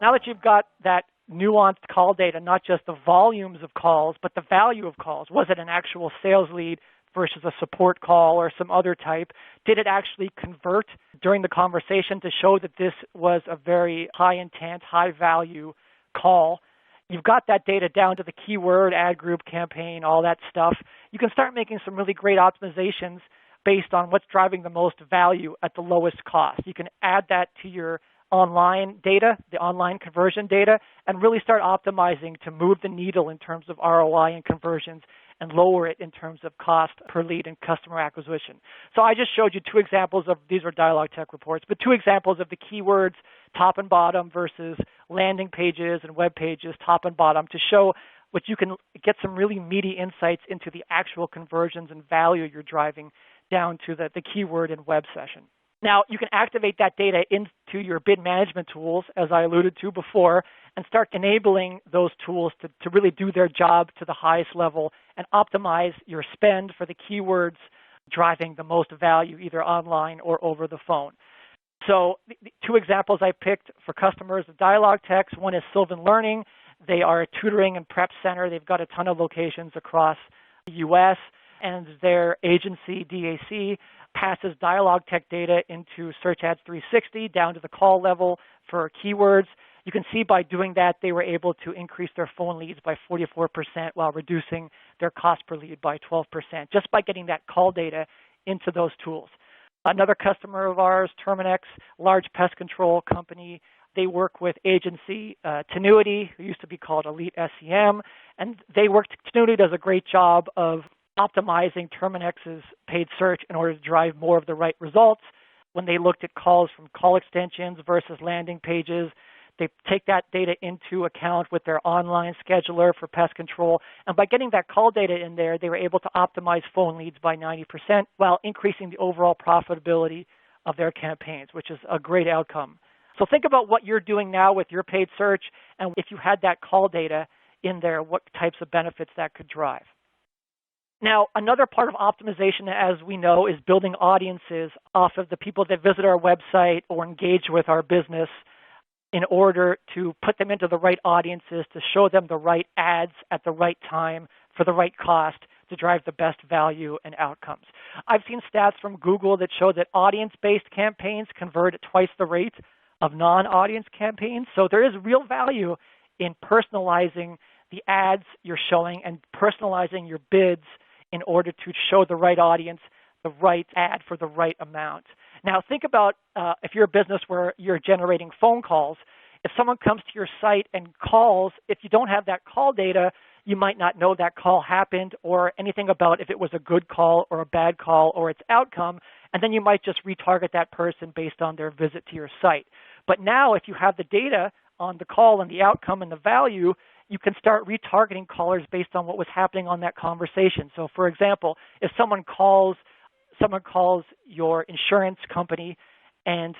Now that you've got that nuanced call data, not just the volumes of calls, but the value of calls. Was it an actual sales lead versus a support call or some other type? Did it actually convert during the conversation to show that this was a very high intent, high value call? You've got that data down to the keyword, ad group, campaign, all that stuff. You can start making some really great optimizations based on what's driving the most value at the lowest cost. You can add that to your online data, the online conversion data, and really start optimizing to move the needle in terms of ROI and conversions and lower it in terms of cost per lead and customer acquisition. So I just showed you two examples of, these are Dialog Tech reports, but two examples of the keywords top and bottom versus landing pages and web pages top and bottom to show what you can get some really meaty insights into the actual conversions and value you're driving down to the keyword and web session. Now, you can activate that data into your bid management tools, as I alluded to before, and start enabling those tools to really do their job to the highest level and optimize your spend for the keywords driving the most value, either online or over the phone. So the two examples I picked for customers of Dialog Tech, one is Sylvan Learning. They are a tutoring and prep center. They've got a ton of locations across the U.S., and their agency, DAC, passes Dialog Tech data into Search Ads 360 down to the call level for keywords. You can see by doing that, they were able to increase their phone leads by 44% while reducing their cost per lead by 12%, just by getting that call data into those tools. Another customer of ours, Terminex, large pest control company, they work with agency Tenuity, who used to be called Elite SEM, and Tenuity does a great job of optimizing Terminex's paid search in order to drive more of the right results. When they looked at calls from call extensions versus landing pages, they take that data into account with their online scheduler for pest control. And by getting that call data in there, they were able to optimize phone leads by 90% while increasing the overall profitability of their campaigns, which is a great outcome. So think about what you're doing now with your paid search, and if you had that call data in there, what types of benefits that could drive. Now, another part of optimization, as we know, is building audiences off of the people that visit our website or engage with our business in order to put them into the right audiences, to show them the right ads at the right time for the right cost to drive the best value and outcomes. I've seen stats from Google that show that audience-based campaigns convert at twice the rate of non-audience campaigns. So there is real value in personalizing the ads you're showing and personalizing your bids in order to show the right audience the right ad for the right amount. Now think about if you're a business where you're generating phone calls, if someone comes to your site and calls, if you don't have that call data, you might not know that call happened or anything about if it was a good call or a bad call or its outcome, and then you might just retarget that person based on their visit to your site. But now if you have the data on the call and the outcome and the value, you can start retargeting callers based on what was happening on that conversation. So for example, if someone calls your insurance company and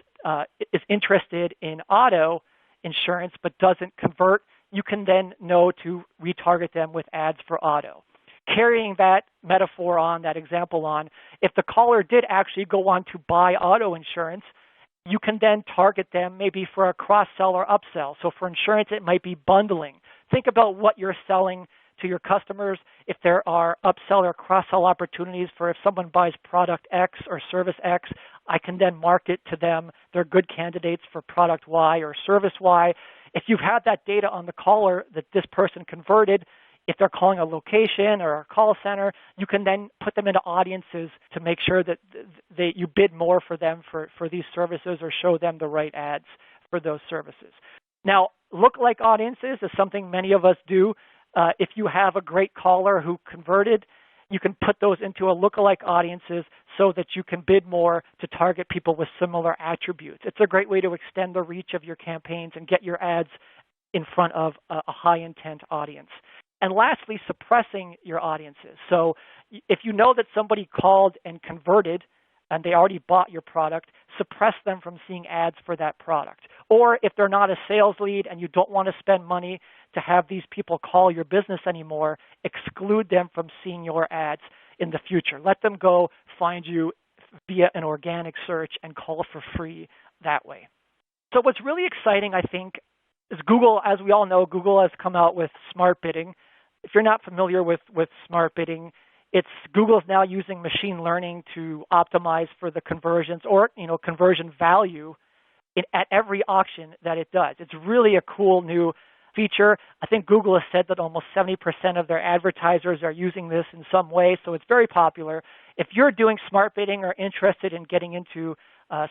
is interested in auto insurance but doesn't convert, you can then know to retarget them with ads for auto. Carrying that metaphor on, that example on, if the caller did actually go on to buy auto insurance, you can then target them maybe for a cross-sell or upsell. So for insurance, it might be bundling. Think about what you're selling to your customers. If there are upsell or cross-sell opportunities for if someone buys product X or service X, I can then market to them. They're good candidates for product Y or service Y. If you've had that data on the caller that this person converted, if they're calling a location or a call center, you can then put them into audiences to make sure that you bid more for them for these services or show them the right ads for those services. Now, lookalike audiences is something many of us do. If you have a great caller who converted, you can put those into a lookalike audiences so that you can bid more to target people with similar attributes. It's a great way to extend the reach of your campaigns and get your ads in front of a high-intent audience. And lastly, suppressing your audiences. So if you know that somebody called and converted and they already bought your product, suppress them from seeing ads for that product. Or if they're not a sales lead and you don't want to spend money to have these people call your business anymore, exclude them from seeing your ads in the future. Let them go find you via an organic search and call for free that way. So what's really exciting, I think, is Google, as we all know, Google has come out with smart bidding. If you're not familiar with smart bidding, it's Google's now using machine learning to optimize for the conversions or conversion value at every auction that it does. It's really a cool new feature. I think Google has said that almost 70% of their advertisers are using this in some way, so it's very popular. If you're doing smart bidding or interested in getting into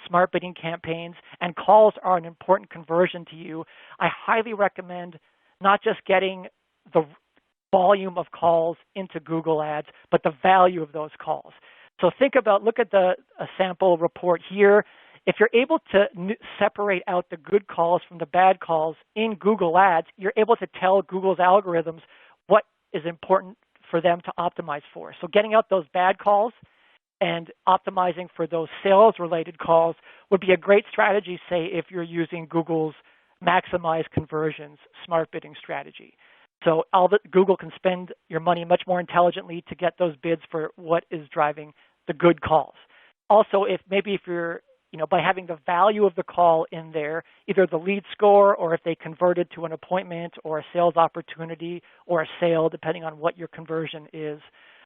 smart bidding campaigns and calls are an important conversion to you, I highly recommend not just getting the volume of calls into Google Ads, but the value of those calls. So look at a sample report here. If you're able to separate out the good calls from the bad calls in Google Ads, you're able to tell Google's algorithms what is important for them to optimize for. So getting out those bad calls and optimizing for those sales-related calls would be a great strategy, say, if you're using Google's maximize conversions smart bidding strategy. So Google can spend your money much more intelligently to get those bids for what is driving the good calls. Also, if you're by having the value of the call in there, either the lead score or if they converted to an appointment or a sales opportunity or a sale, depending on what your conversion is.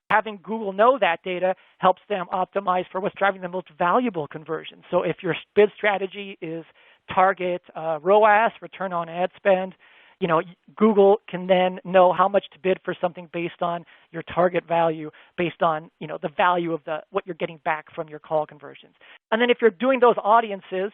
Having Google know that data helps them optimize for what's driving the most valuable conversion. So if your bid strategy is target ROAS, return on ad spend, Google can then know how much to bid for something based on your target value, based on, the value of what you're getting back from your call conversions. And then if you're doing those audiences,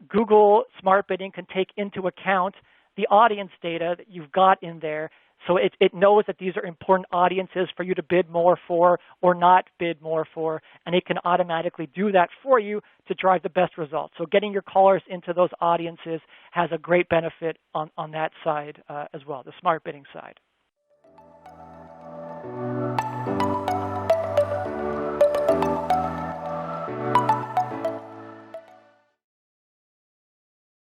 Google Smart Bidding can take into account the audience data that you've got in there. So it knows that these are important audiences for you to bid more for or not bid more for, and it can automatically do that for you to drive the best results. So getting your callers into those audiences has a great benefit on that side as well, the smart bidding side.